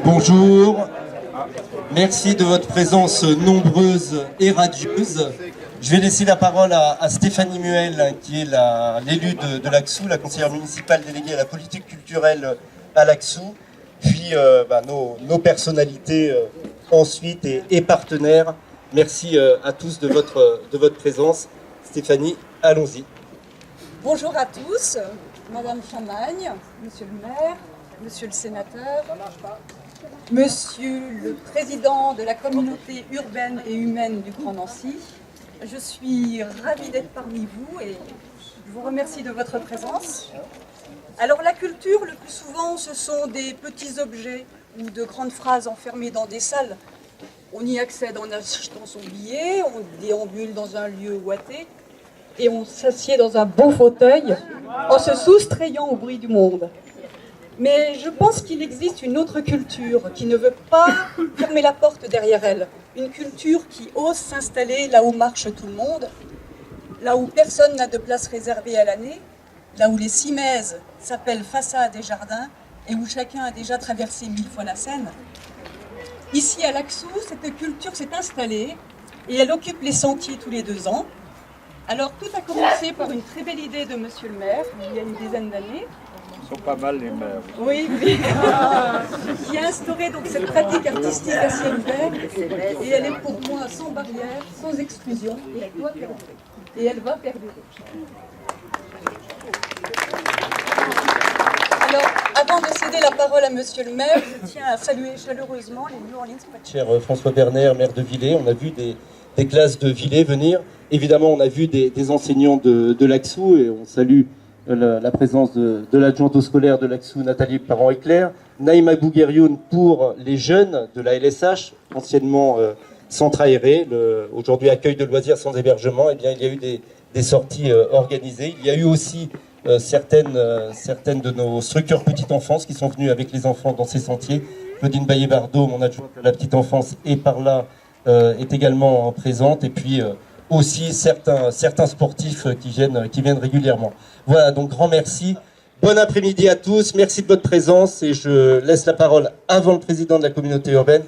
Bonjour, merci de votre présence nombreuse et radieuse. Je vais laisser la parole à Stéphanie Muel, qui est l'élue de Laxou, la conseillère municipale déléguée à la politique culturelle à Laxou, puis nos personnalités ensuite et partenaires. Merci à tous de votre présence. Stéphanie, allons-y. Bonjour à tous, Madame Chamagne, Monsieur le maire, Monsieur le sénateur, Monsieur le président de la communauté urbaine et humaine du Grand Nancy. Je suis ravie d'être parmi vous et je vous remercie de votre présence. Alors la culture, le plus souvent, ce sont des petits objets ou de grandes phrases enfermées dans des salles. On y accède en achetant son billet, on déambule dans un lieu ouaté et on s'assied dans un beau fauteuil en se soustrayant au bruit du monde. Mais je pense qu'il existe une autre culture qui ne veut pas fermer la porte derrière elle. Une culture qui ose s'installer là où marche tout le monde, là où personne n'a de place réservée à l'année, là où les cimaises s'appellent façades et jardins et où chacun a déjà traversé 1000 fois la Seine. Ici à Laxou, cette culture s'est installée et elle occupe les sentiers tous les 2 ans. Alors tout a commencé par une très belle idée de Monsieur le maire, il y a une dizaine d'années. Ils sont pas mal les maires. Oui, qui a instauré donc cette pratique artistique à ciel ouvert. Et elle est pour moi sans barrière, sans exclusion, et elle doit perdurer. Et elle va perdurer. Alors, avant de céder la parole à Monsieur le maire, je tiens à saluer chaleureusement les New Orleans Poitiers. Cher François Berner, maire de Villers, on a vu des classes de Villers venir. Évidemment, on a vu des enseignants de Laxou et on salue la présence de l'adjointe au scolaire de Laxou, Nathalie Parent-Éclair, Naïma Bouguerioun pour les jeunes de la LSH, anciennement centre aéré, aujourd'hui accueil de loisirs sans hébergement. Eh bien, il y a eu des sorties organisées. Il y a eu aussi certaines de nos structures petite enfance qui sont venues avec les enfants dans ces sentiers. Claudine Baillet-Bardot, mon adjointe à la petite enfance, est par là, est également présente. Et puis aussi certains sportifs qui viennent régulièrement. Voilà, donc grand merci. Bon après-midi à tous, merci de votre présence et je laisse la parole avant le président de la communauté urbaine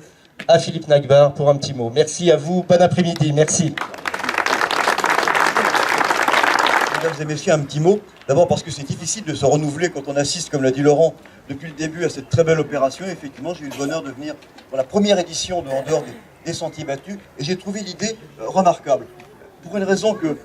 à Philippe Nagbar pour un petit mot. Merci à vous, bon après-midi, merci. Mesdames et messieurs, un petit mot. D'abord parce que c'est difficile de se renouveler quand on assiste, comme l'a dit Laurent, depuis le début à cette très belle opération. Effectivement, j'ai eu le bonheur de venir pour la première édition de En dehors des sentiers battus et j'ai trouvé l'idée remarquable. Pour une raison que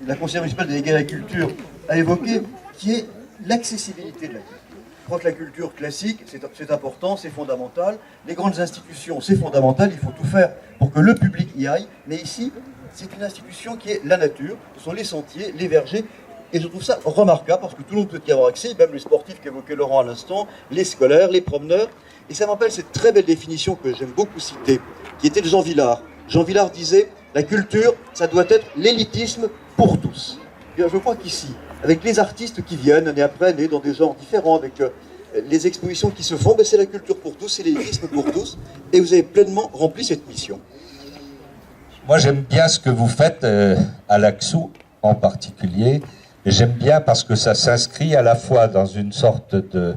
la conseillère municipale déléguée à la culture a évoquée, qui est l'accessibilité de la culture. Je crois que la culture classique, c'est important, c'est fondamental. Les grandes institutions, c'est fondamental, il faut tout faire pour que le public y aille. Mais ici, c'est une institution qui est la nature, ce sont les sentiers, les vergers. Et je trouve ça remarquable parce que tout le monde peut y avoir accès, même les sportifs qu'évoquait Laurent à l'instant, les scolaires, les promeneurs. Et ça m'appelle cette très belle définition que j'aime beaucoup citer, qui était de Jean Vilar. Jean Vilar disait « La culture, ça doit être l'élitisme pour tous ». Je crois qu'ici, avec les artistes qui viennent année après année dans des genres différents, avec les expositions qui se font, ben, c'est la culture pour tous, c'est l'élitisme pour tous, et vous avez pleinement rempli cette mission. Moi, j'aime bien ce que vous faites à l'Axou en particulier. Et j'aime bien parce que ça s'inscrit à la fois dans une sorte de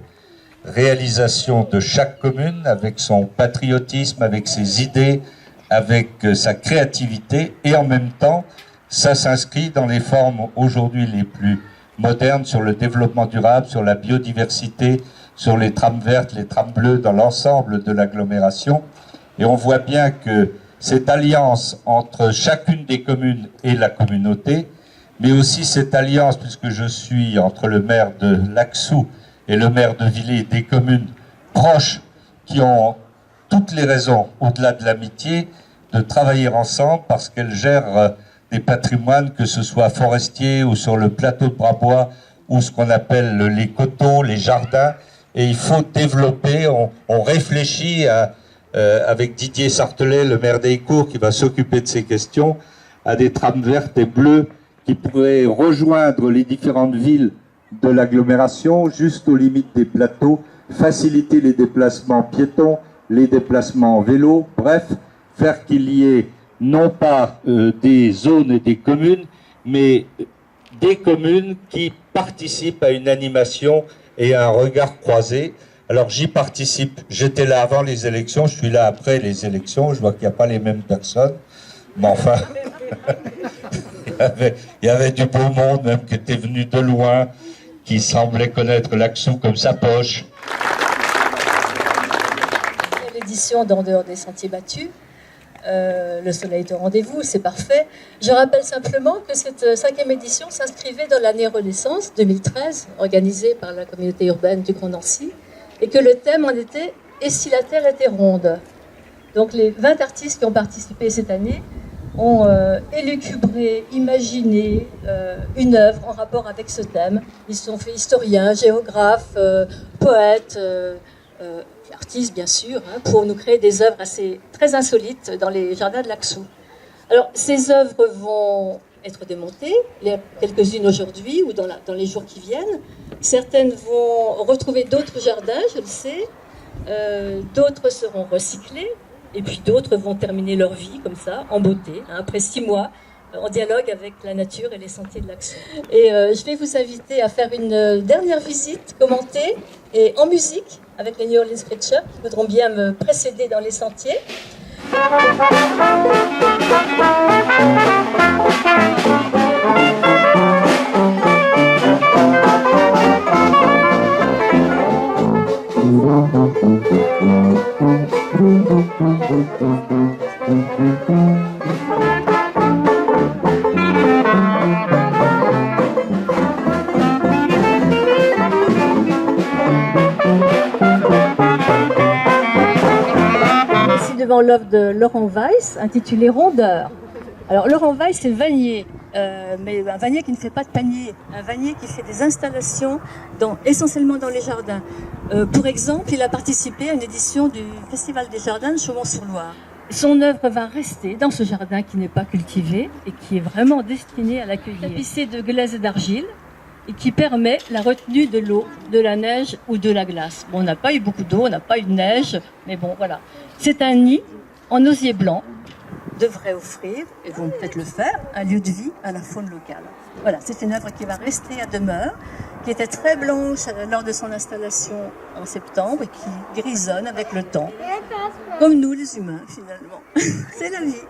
réalisation de chaque commune, avec son patriotisme, avec ses idées, avec sa créativité, et en même temps, ça s'inscrit dans les formes aujourd'hui les plus modernes sur le développement durable, sur la biodiversité, sur les trames vertes, les trames bleues dans l'ensemble de l'agglomération. Et on voit bien que cette alliance entre chacune des communes et la communauté, mais aussi cette alliance, puisque je suis entre le maire de l'Axou et le maire de Villers, des communes proches qui ont toutes les raisons, au-delà de l'amitié, de travailler ensemble parce qu'elles gèrent des patrimoines, que ce soit forestiers ou sur le plateau de Brabois, ou ce qu'on appelle les coteaux, les jardins. Et il faut développer, on réfléchit avec Didier Sartelet, le maire d'Hécourt, qui va s'occuper de ces questions, à des trames vertes et bleues qui pourraient rejoindre les différentes villes de l'agglomération, juste aux limites des plateaux, faciliter les déplacements piétons, les déplacements en vélo, bref, faire qu'il y ait non pas des zones et des communes, mais des communes qui participent à une animation et à un regard croisé. Alors j'y participe, j'étais là avant les élections, je suis là après les élections, je vois qu'il n'y a pas les mêmes personnes, mais enfin, il y avait du beau monde même qui était venu de loin, qui semblait connaître l'Axou comme sa poche. L'édition d'En dehors des sentiers battus, le soleil est au rendez-vous, c'est parfait. Je rappelle simplement que cette 5e édition s'inscrivait dans l'année Renaissance 2013, organisée par la communauté urbaine du Grand Nancy, et que le thème en était « Et si la Terre était ronde ?» Donc les 20 artistes qui ont participé cette année ont élucubré, imaginé une œuvre en rapport avec ce thème. Ils se sont fait historiens, géographes, poètes, artistes bien sûr, hein, pour nous créer des œuvres très insolites dans les jardins de l'Axou. Alors ces œuvres vont être démontées, quelques-unes aujourd'hui ou dans les jours qui viennent. Certaines vont retrouver d'autres jardins, je le sais, d'autres seront recyclées, et puis d'autres vont terminer leur vie comme ça, en beauté, hein, après 6 mois, en dialogue avec la nature et les sentiers de l'Axou. Et je vais vous inviter à faire une dernière visite commentée et en musique avec les New Orleans Preachers qui voudront bien me précéder dans les sentiers. Ici devant l'œuvre de Laurent Weiss, intitulée Rondeur. Alors Laurent Weiss, c'est vannier, mais un vannier qui ne fait pas de panier, un vannier qui fait des installations essentiellement dans les jardins. Pour exemple, il a participé à une édition du Festival des Jardins de Chaumont-sur-Loire. Son œuvre va rester dans ce jardin qui n'est pas cultivé et qui est vraiment destiné à l'accueillir. Tapissé de glaise et d'argile et qui permet la retenue de l'eau, de la neige ou de la glace. Bon, on n'a pas eu beaucoup d'eau, on n'a pas eu de neige, mais bon, voilà. C'est un nid en osier blanc, devrait offrir, et vont peut-être le faire, un lieu de vie à la faune locale. Voilà, c'est une œuvre qui va rester à demeure, qui était très blanche lors de son installation en septembre et qui grisonne avec le temps, comme nous les humains finalement. C'est la vie.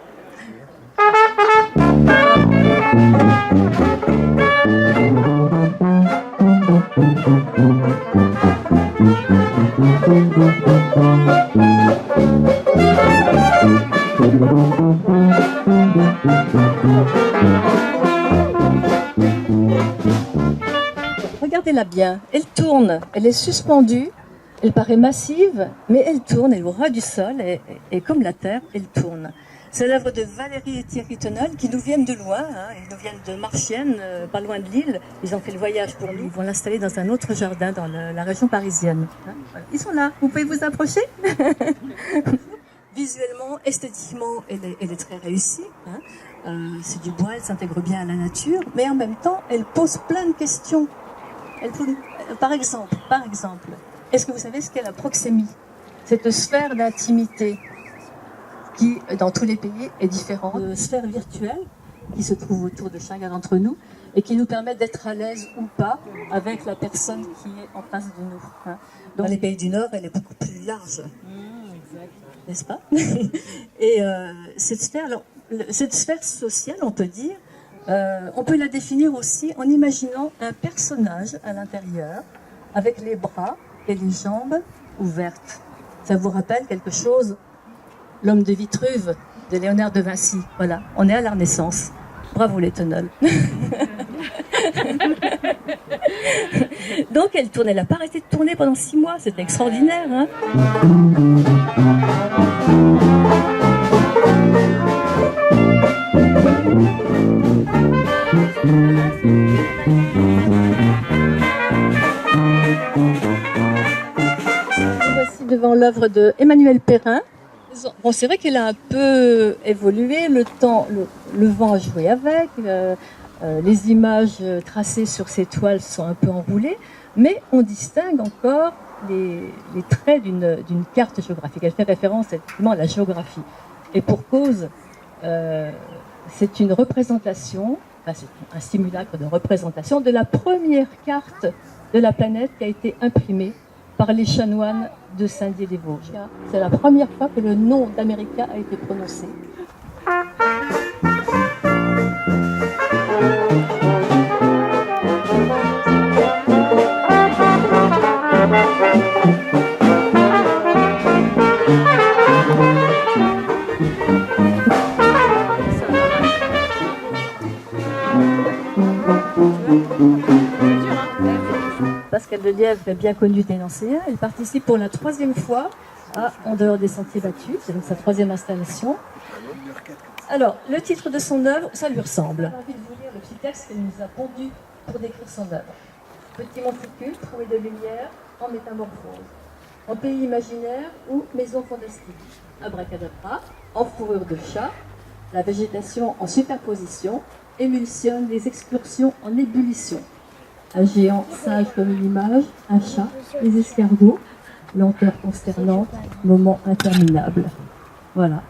Regardez-la bien, elle tourne, elle est suspendue, elle paraît massive, mais elle tourne, elle est au ras du sol, et comme la terre, elle tourne. C'est l'œuvre de Valérie et Thierry Tonal qui nous viennent de loin, hein, ils nous viennent de Marchienne, pas loin de Lille. Ils ont fait le voyage pour nous, ils vont l'installer dans un autre jardin dans la région parisienne. Hein, voilà. Ils sont là, vous pouvez vous approcher. Visuellement, esthétiquement, elle est très réussie. Hein. C'est du bois, elle s'intègre bien à la nature, mais en même temps, elle pose plein de questions. Par exemple, est-ce que vous savez ce qu'est la proxémie? Cette sphère d'intimité qui, dans tous les pays, est différente. Une sphère virtuelle qui se trouve autour de chacun d'entre nous et qui nous permet d'être à l'aise ou pas avec la personne qui est en face de nous. Hein. Dans les pays du Nord, elle est beaucoup plus large, n'est-ce pas? Et cette sphère sociale, on peut dire, on peut la définir aussi en imaginant un personnage à l'intérieur avec les bras et les jambes ouvertes. Ça vous rappelle quelque chose? L'homme de Vitruve de Léonard de Vinci. Voilà, on est à la Renaissance. Bravo les Tonnelles. Donc elle tourne, elle n'a pas arrêté de tourner pendant 6 mois, c'était extraordinaire. Hein. Voici devant l'œuvre de Emmanuel Perrin. Bon, c'est vrai qu'elle a un peu évolué, le vent a joué avec, les images tracées sur ces toiles sont un peu enroulées, mais on distingue encore les traits d'une carte géographique. Elle fait référence effectivement à la géographie. Et pour cause, c'est une représentation, enfin, c'est un simulacre de représentation de la première carte de la planète qui a été imprimée par les chanoines de Saint-Dié-des-Vosges. C'est la première fois que le nom d'América a été prononcé. Pascal Delièvre est bien connu des Nancéens. Elle participe pour la 3e fois à En dehors des sentiers battus. C'est donc sa 3e installation. Alors, le titre de son œuvre, ça lui ressemble. J'ai envie de vous lire le petit texte qu'elle nous a pondu pour décrire son œuvre. Petit monticule troué de lumière en métamorphose. En pays imaginaire ou maison fantastique. Abracadabra, en fourrure de chat, la végétation en superposition émulsionne les excursions en ébullition. Un géant sage comme une image, un chat, les escargots, lenteur consternante, moment interminable. Voilà.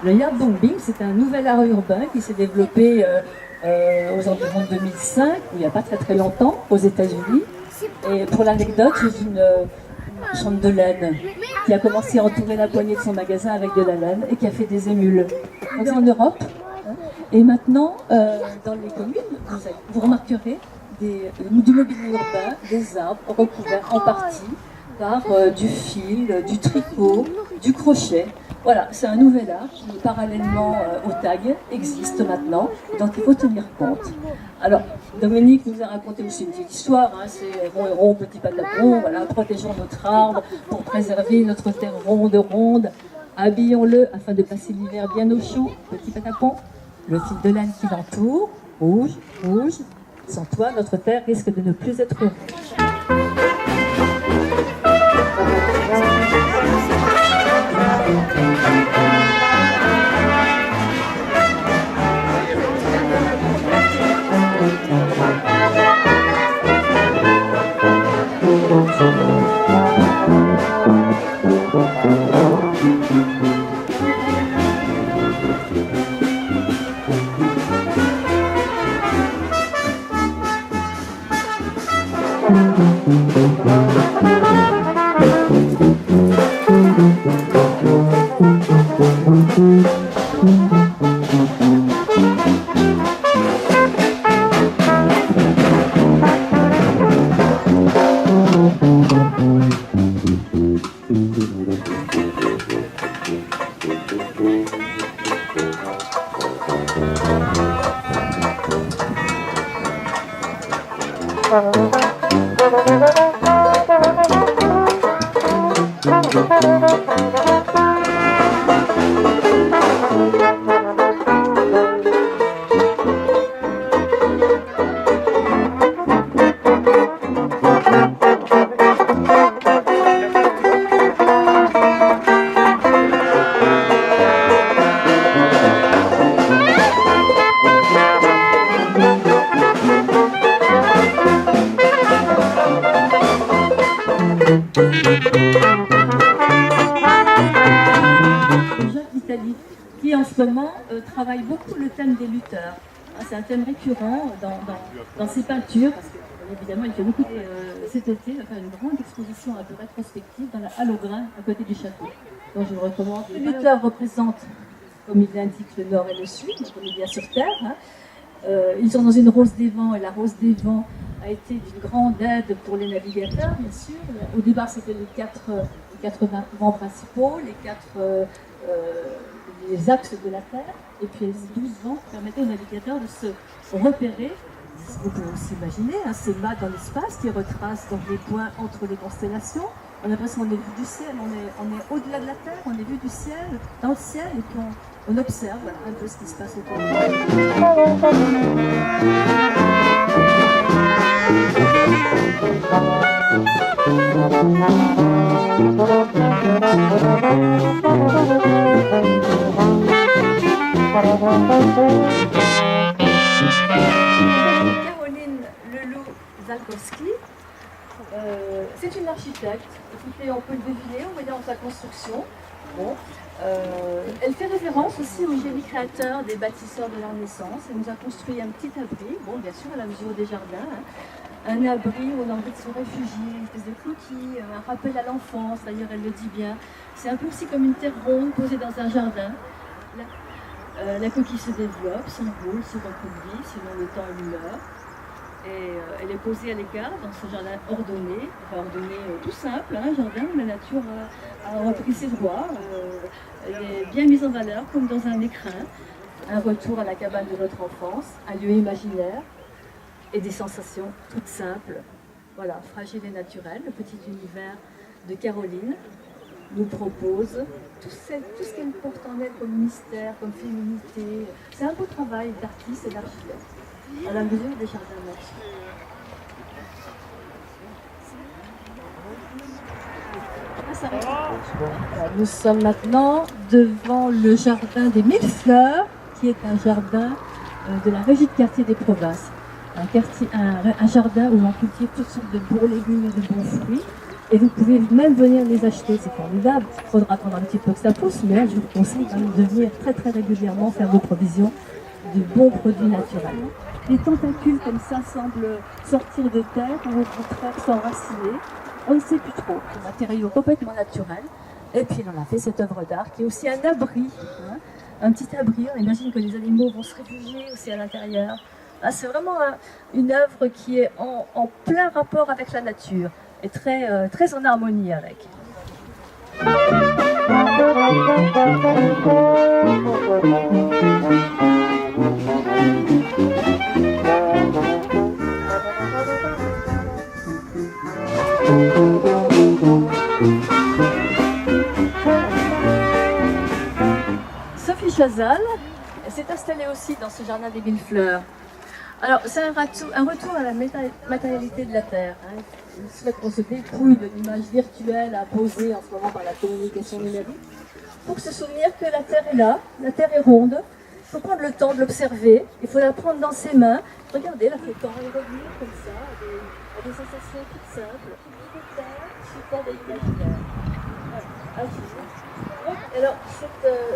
Le Yardbombing, c'est un nouvel art urbain qui s'est développé aux environs de 2005, il n'y a pas très très longtemps, aux États-Unis. Et pour l'anecdote, j'ai une chambre de laine qui a commencé à entourer la poignée de son magasin avec de la laine et qui a fait des émules. Donc c'est en Europe. Et maintenant, dans les communes, vous remarquerez du mobilier urbain, des arbres recouverts en partie par du fil, du tricot, du crochet. Voilà, c'est un nouvel art qui, parallèlement au tag, existe maintenant, donc il faut tenir compte. Alors, Dominique nous a raconté aussi une petite histoire, hein, c'est rond et rond, petit patapon, voilà, protégeons notre arbre pour préserver notre terre ronde. Habillons-le afin de passer l'hiver bien au chaud, petit patapon. Le fil de laine qui l'entoure, rouge, sans toi, notre terre risque de ne plus être rouge. qui en ce moment travaille beaucoup le thème des lutteurs. C'est un thème récurrent dans ses peintures, parce que évidemment il fait beaucoup. Cet été, il va faire une grande exposition un peu rétrospective dans la Halle aux Grains, à côté du château. Donc je vous recommande. Les lutteurs représentent, comme il l'indique, le nord et le sud, donc on est bien sur Terre. Ils sont dans une rose des vents, et la rose des vents a été d'une grande aide pour les navigateurs, bien sûr. Au départ, c'était les quatre vents principaux, les axes de la Terre, et puis les 12 vents qui permettaient aux navigateurs de se repérer. Vous pouvez aussi imaginer ces mâts dans l'espace qui retracent donc les points entre les constellations. On a l'impression qu'on est vu du ciel, on est au-delà de la Terre, on est vu du ciel, dans le ciel, et puis on observe un peu ce qui se passe autour de Caroline Leloup-Zalkowski, c'est une architecte. Écoutez, on peut le deviner en voyant sa construction. Bon. Elle fait référence aussi au génie créateur des bâtisseurs de la Renaissance. Elle nous a construit un petit abri, bon, bien sûr à la mesure des jardins, un abri où on a envie de se réfugier, une espèce de coquille, un rappel à l'enfance, d'ailleurs elle le dit bien. C'est un peu aussi comme une terre ronde posée dans un jardin. La coquille se développe, s'enroule, se reproduit selon le temps et l'humeur. Et elle est posée à l'écart dans ce jardin ordonné, tout simple, un jardin où la nature a repris ses droits. Elle est bien mise en valeur comme dans un écrin, un retour à la cabane de notre enfance, un lieu imaginaire et des sensations toutes simples. Voilà, fragile et naturel, le petit univers de Caroline nous propose tout ce qu'elle porte en elle comme mystère, comme féminité. C'est un beau travail d'artiste et d'architecte, à la mesure des jardins nature. Nous sommes maintenant devant le jardin des 1000 fleurs, qui est un jardin de la régie de quartier des provinces. Un jardin où on cultive toutes sortes de beaux légumes et de bons fruits. Et vous pouvez même venir les acheter, c'est formidable. Il faudra attendre un petit peu que ça pousse, mais je vous conseille quand même de venir très très régulièrement faire vos provisions de bons produits naturels. Les tentacules comme ça semblent sortir de terre, ou au contraire s'enraciner. On ne sait plus trop. Un matériau complètement naturel. Et puis on a fait cette œuvre d'art qui est aussi un abri. Un petit abri, on imagine que les animaux vont se réfugier aussi à l'intérieur. C'est vraiment une œuvre qui est en plein rapport avec la nature et très, très en harmonie avec. Sophie Chazal s'est installée aussi dans ce jardin des 1000 fleurs. Alors, c'est un retour à la matérialité de la Terre. Il souhaite qu'on se dépouille de l'image virtuelle imposée en ce moment par la communication numérique, pour se souvenir que la Terre est là, la Terre est ronde. Il faut prendre le temps de l'observer, il faut la prendre dans ses mains. Regardez la photo et revenir comme ça, à des sensations toutes simples. De terre, support de l'imaginaire. Alors,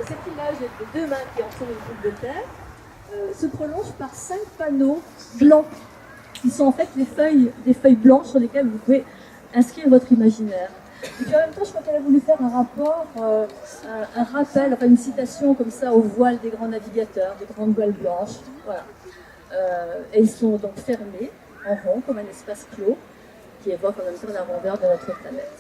cette image de deux mains qui entourent une boule de terre se prolonge par 5 panneaux blancs, qui sont en fait des feuilles blanches sur lesquelles vous pouvez inscrire votre imaginaire. Et puis en même temps, je crois qu'elle a voulu faire un rapport, un rappel, enfin une citation comme ça aux voiles des grands navigateurs, des grandes voiles blanches. Voilà. Et ils sont donc fermés, en rond, comme un espace clos, qui évoque en même temps la rondeur de notre planète.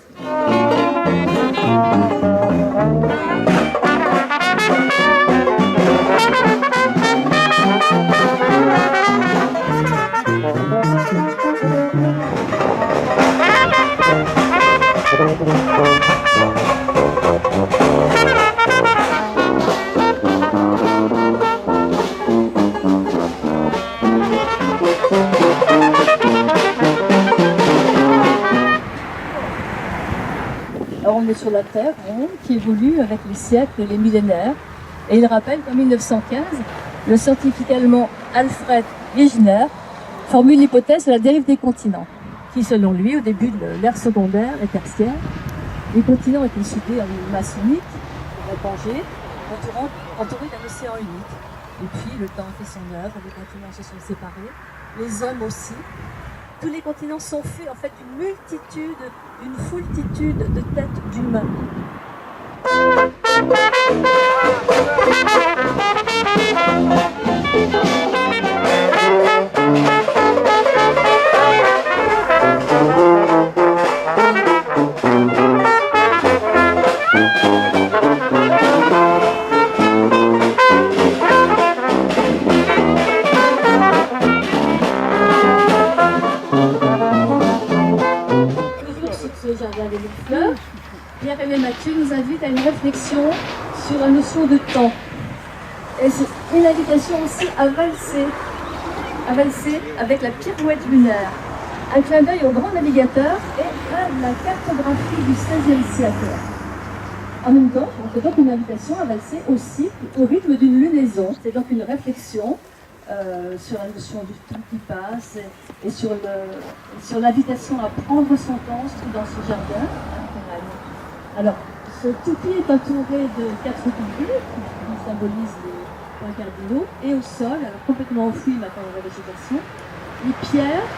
Alors on est sur la Terre ronde qui évolue avec les siècles et les millénaires. Et il rappelle qu'en 1915, le scientifique allemand Alfred Wegener formule l'hypothèse de la dérive des continents, qui selon lui, au début de l'ère secondaire et tertiaire, les continents étaient soudés en une masse unique, répangés, entouré d'un océan unique. Et puis le temps a fait son œuvre, les continents se sont séparés, les hommes aussi. Tous les continents sont faits en fait d'une multitude, d'une foultitude de têtes d'humains. Pierre-Aimé Mathieu nous invite à une réflexion sur la notion de temps. Et c'est une invitation aussi à valser avec la pirouette lunaire. Un clin d'œil au grand navigateur et à la cartographie du XVIe siècle. En même temps, on fait donc une invitation à valser aussi au rythme d'une lunaison. C'est donc une réflexion sur la notion du temps qui passe et sur l'invitation à prendre son temps, surtout dans ce jardin. Alors, ce toupie est entouré de 4 toupies qui symbolisent les points cardinaux et au sol, alors complètement enfoui maintenant dans la végétation, 8 pierres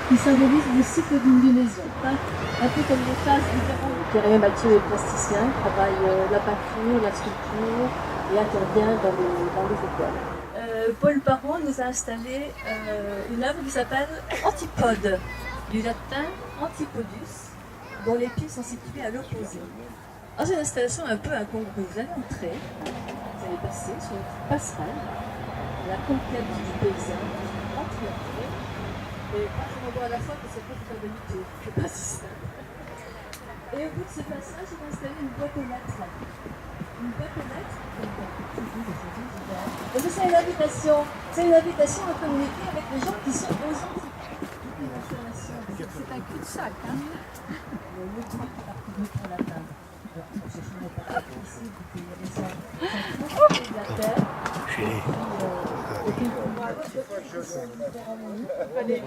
qui symbolisent le cycle d'une lunaison. Un peu comme les phases différentes. Pierre-Aimé Mathieu est plasticien, travaille la peinture, la sculpture et intervient dans les écoles. Paul Parent nous a installé une œuvre qui s'appelle Antipode, du latin antipodus, dont les pieds sont situés à l'opposé. Alors c'est une installation un peu incongrue. Vous allez entrer, vous allez passer sur une petite passerelle, la conquête du paysage, entre et on voit à la fois que c'est pas tout à fait c'est pas si simple. Et au bout de ce passage, il va installer une boîte aux lettres. Une boîte aux lettres. Et c'est une invitation à communiquer avec les gens qui sont aux antipodes. C'est un cul-de-sac, hein. Le but est parti pour la table. Je ne vais pas ici, vous pouvez les de la terre. Et puis, on va allez.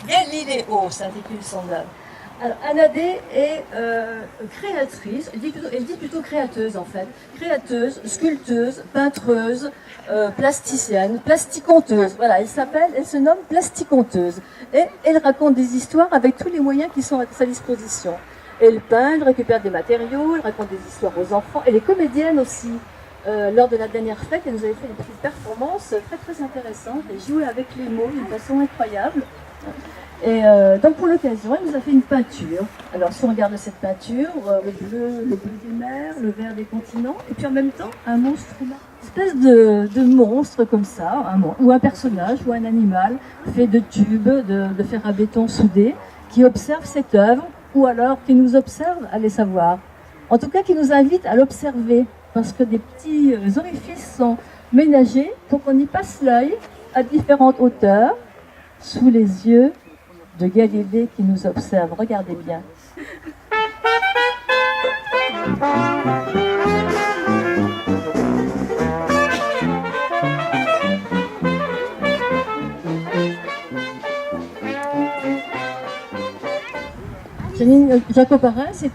Galileo s'intitule son œuvre. Alors, Anadée est créatrice, elle dit plutôt créateuse en fait. Créateuse, sculpteuse, peintreuse, plasticienne, plasticonteuse. Voilà, elle se nomme plasticonteuse. Et elle raconte des histoires avec tous les moyens qui sont à sa disposition. Elle peint, elle récupère des matériaux, elle raconte des histoires aux enfants. Elle est comédienne aussi. Lors de la dernière fête, elle nous avait fait une petite performance très très intéressante. Elle jouait avec les mots d'une façon incroyable. Et donc pour l'occasion, elle nous a fait une peinture. Alors si on regarde cette peinture, le bleu des mers, le vert des continents, et puis en même temps un monstre humain. Une espèce de monstre comme ça, ou un personnage, ou un animal fait de tubes, de fer à béton soudé, qui observe cette œuvre, ou alors qui nous observe, allez savoir. En tout cas qui nous invite à l'observer, parce que des petits orifices sont ménagés pour qu'on y passe l'œil à différentes hauteurs, sous les yeux de Galilée qui nous observe. Regardez bien. Janine Jacob-Arin s'est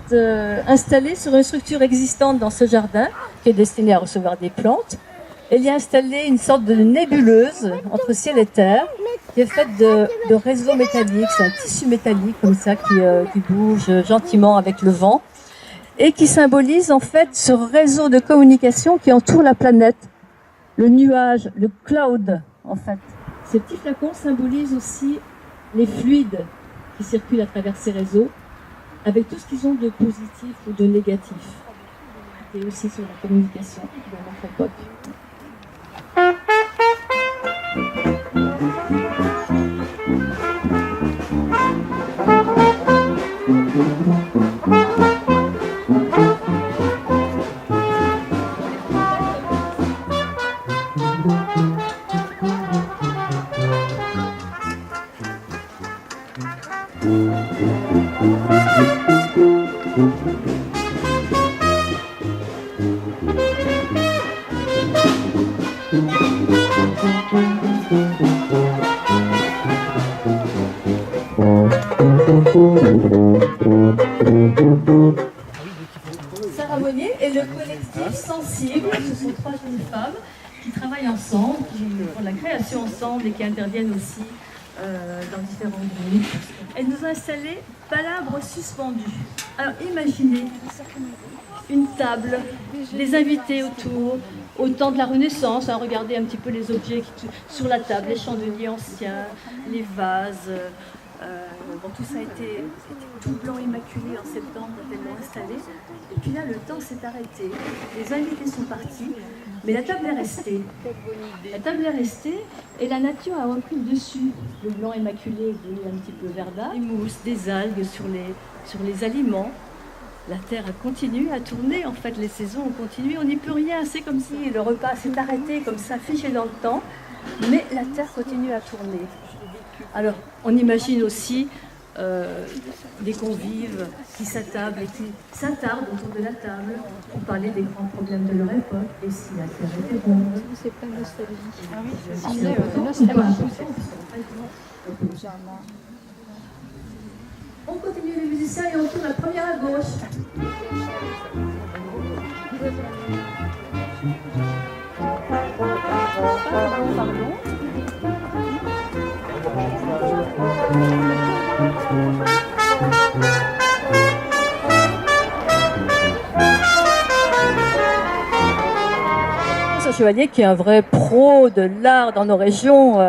installée sur une structure existante dans ce jardin qui est destinée à recevoir des plantes. Elle y a installé une sorte de nébuleuse entre ciel et terre qui est faite de réseaux métalliques. C'est un tissu métallique comme ça qui bouge gentiment avec le vent et qui symbolise en fait ce réseau de communication qui entoure la planète. Le nuage, le cloud en fait. Ces petits flacons symbolisent aussi les fluides qui circulent à travers ces réseaux avec tout ce qu'ils ont de positif ou de négatif. Et aussi sur la communication dans notre époque. Sarah Monnier et le collectif Sensible, ce sont 3 jeunes femmes qui travaillent ensemble, qui font de la création ensemble et qui interviennent aussi dans différents groupes. Elles nous ont installé palabres suspendues. Alors imaginez une table, des invités autour, au temps de la Renaissance, regardez un petit peu les objets sur la table, les chandeliers anciens, les vases. Bon, tout ça était tout blanc immaculé en septembre quand elles l'ont installé. Et puis là, le temps s'est arrêté. Les invités sont partis, mais la table est restée. La table est restée et la nature a repris le dessus. Le blanc immaculé est devenu un petit peu verdâtre. Des mousses, des algues sur les aliments. La terre continue à tourner, en fait, les saisons ont continué. On n'y peut rien, c'est comme si le repas s'est arrêté, comme ça, figé dans le temps. Mais la terre continue à tourner. Alors, on imagine aussi des convives qui s'attablent et qui s'attardent autour de la table pour parler des grands problèmes de leur époque et si la terre était ronde. C'est pas nostalgie. Ah oui, c'est nostalgie. On continue les musiciens et on tourne la première à gauche. Pardon. Chevalier, qui est un vrai pro de l'art dans nos régions,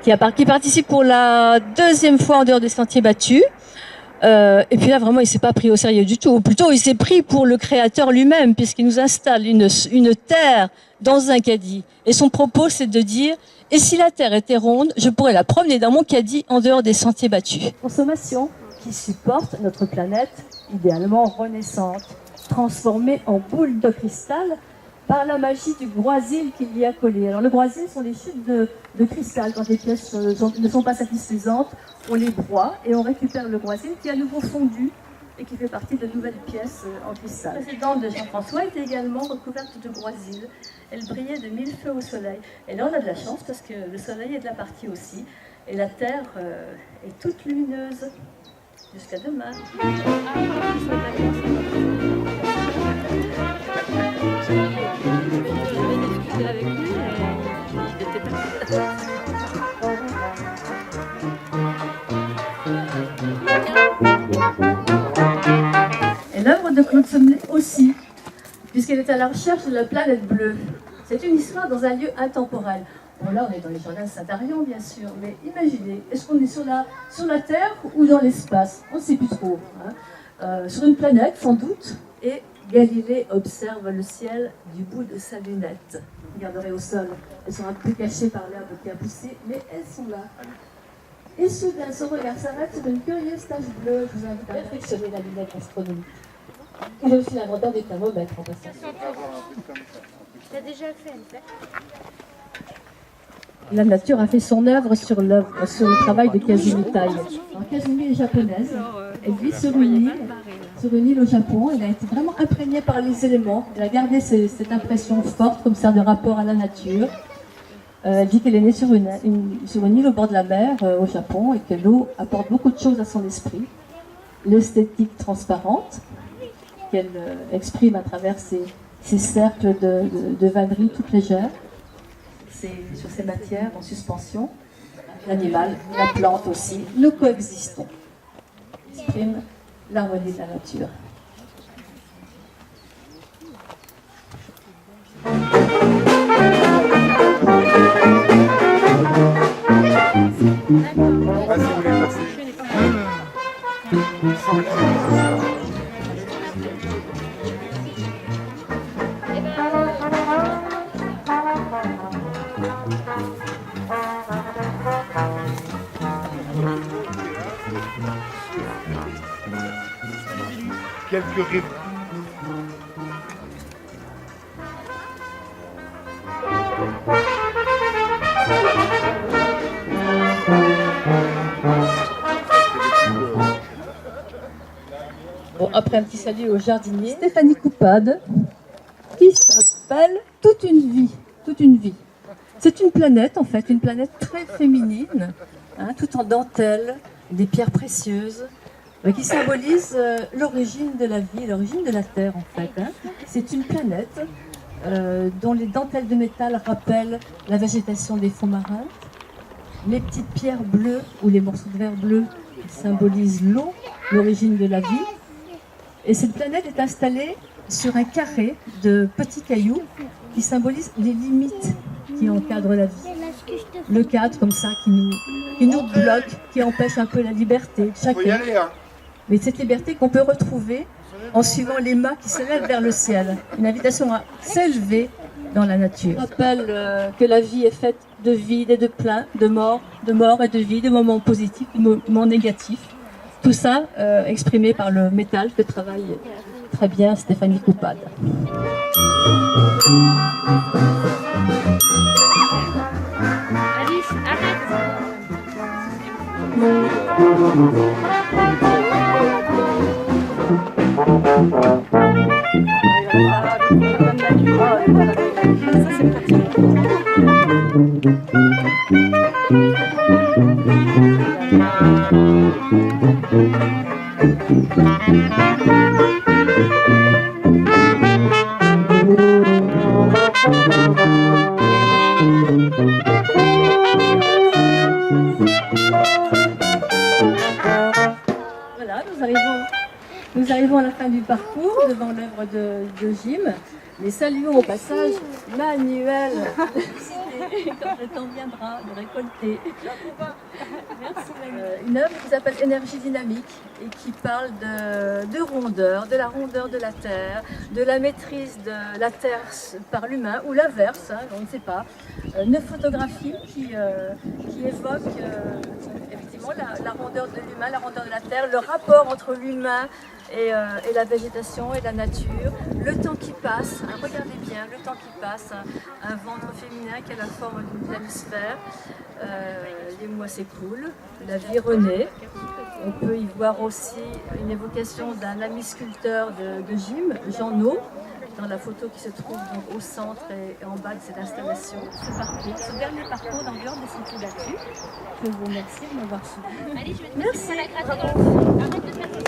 qui participe pour la 2e fois en dehors des sentiers battus. Et puis là, vraiment, il s'est pas pris au sérieux du tout. Ou plutôt, il s'est pris pour le créateur lui-même, puisqu'il nous installe une terre dans un caddie. Et son propos, c'est de dire, et si la terre était ronde, je pourrais la promener dans mon caddie en dehors des sentiers battus. Consommation qui supporte notre planète, idéalement renaissante, transformée en boule de cristal par la magie du groisil qui y a collé. Alors le groisil sont les chutes de cristal. Quand les pièces ne sont pas satisfaisantes, on les broie et on récupère le groisil qui est à nouveau fondu et qui fait partie de nouvelles pièces en cristal. La précédente de Jean-François était également recouverte de groisil. Elle brillait de 1000 feux au soleil. Et là, on a de la chance parce que le soleil est de la partie aussi. Et la terre est toute lumineuse. Jusqu'à demain. Avec lui, et l'œuvre de Claude Sommelet aussi, puisqu'elle est à la recherche de la planète bleue. C'est une histoire dans un lieu intemporel. Bon, là, on est dans les jardins de Saint-Arion, bien sûr, mais imaginez, est-ce qu'on est sur la Terre ou dans l'espace? On ne sait plus trop. Sur une planète, sans doute, et Galilée observe le ciel du bout de sa lunette. Regardez au sol, elles sont un peu cachées par l'herbe qui a poussé, mais elles sont là. Et soudain, son regard s'arrête sur une curieuse tache bleue. Je vous invite à réflexionner la lunette astronomique. Il est aussi l'inventeur du thermomètre en passant. T'as déjà fait, en fait. La nature a fait son œuvre sur le travail de Kazumi Tai. Alors, Kazumi est japonaise. Elle vit sur une île au Japon. Elle a été vraiment imprégnée par les éléments. Elle a gardé cette impression forte comme ça de rapport à la nature. Elle dit qu'elle est née sur une île au bord de la mer au Japon et que l'eau apporte beaucoup de choses à son esprit. L'esthétique transparente qu'elle exprime à travers ces cercles de vannerie toutes légères. C'est sur ces matières en suspension, l'animal, la plante aussi, nous coexistons. Exprime l'harmonie de la nature. Quelques rêves. Bon, après un petit salut au jardinier. Stéphanie Coupade, qui s'appelle Toute une vie. Toute une vie. C'est une planète, en fait, une planète très féminine, hein, tout en dentelle, des pierres précieuses, qui symbolise l'origine de la vie, l'origine de la Terre, en fait. Hein. C'est une planète dont les dentelles de métal rappellent la végétation des fonds marins, les petites pierres bleues ou les morceaux de verre bleu qui symbolisent l'eau, l'origine de la vie. Et cette planète est installée sur un carré de petits cailloux qui symbolisent les limites qui encadrent la vie. Le cadre comme ça qui nous bloque, qui empêche un peu la liberté de chacun. Mais cette liberté qu'on peut retrouver en suivant les mâts qui s'élèvent vers le ciel. Une invitation à s'élever dans la nature. Je rappelle que la vie est faite de vide et de plein, de mort et de vie, de moments positifs, de moments négatifs. Tout ça exprimé par le métal que travaille très bien Stéphanie Coupade. Alice, arrête. Voilà, nous arrivons à la fin du parcours devant l'œuvre de Jim. Mais saluons au passage Manuel, quand le temps viendra de récolter. Merci Manuel. Une œuvre qui s'appelle Énergie dynamique et qui parle de rondeur, de la rondeur de la Terre, de la maîtrise de la Terre par l'humain ou l'inverse, hein, on ne sait pas. Une photographie qui évoque effectivement la rondeur de l'humain, la rondeur de la Terre, le rapport entre l'humain et la végétation et la nature, le temps qui passe, hein, regardez bien, le temps qui passe, un ventre féminin qui a la forme d'une hémisphère, les mois s'écoulent, la vie renaît. On peut y voir aussi une évocation d'un ami sculpteur de Jim, Jean No, dans la photo qui se trouve donc au centre et en bas de cette installation. Ce dernier parcours dans dehors des sentiers battus. Je vous remercie de m'avoir suivi. Allez, je vais te Merci. mettre la gratte. Arrête de faire ça.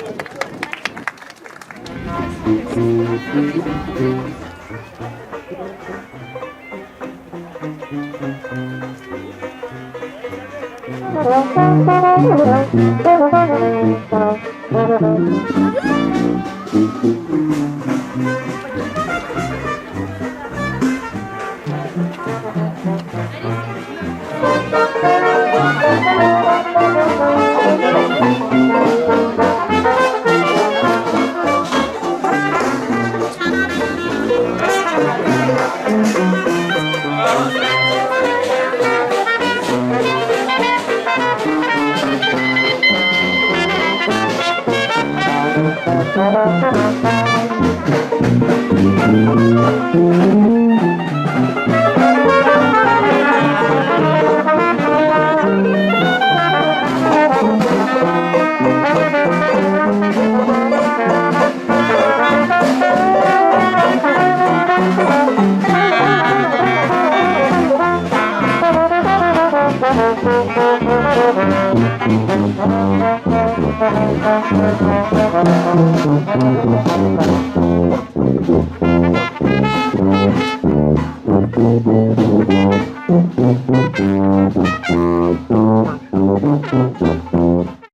Thank you.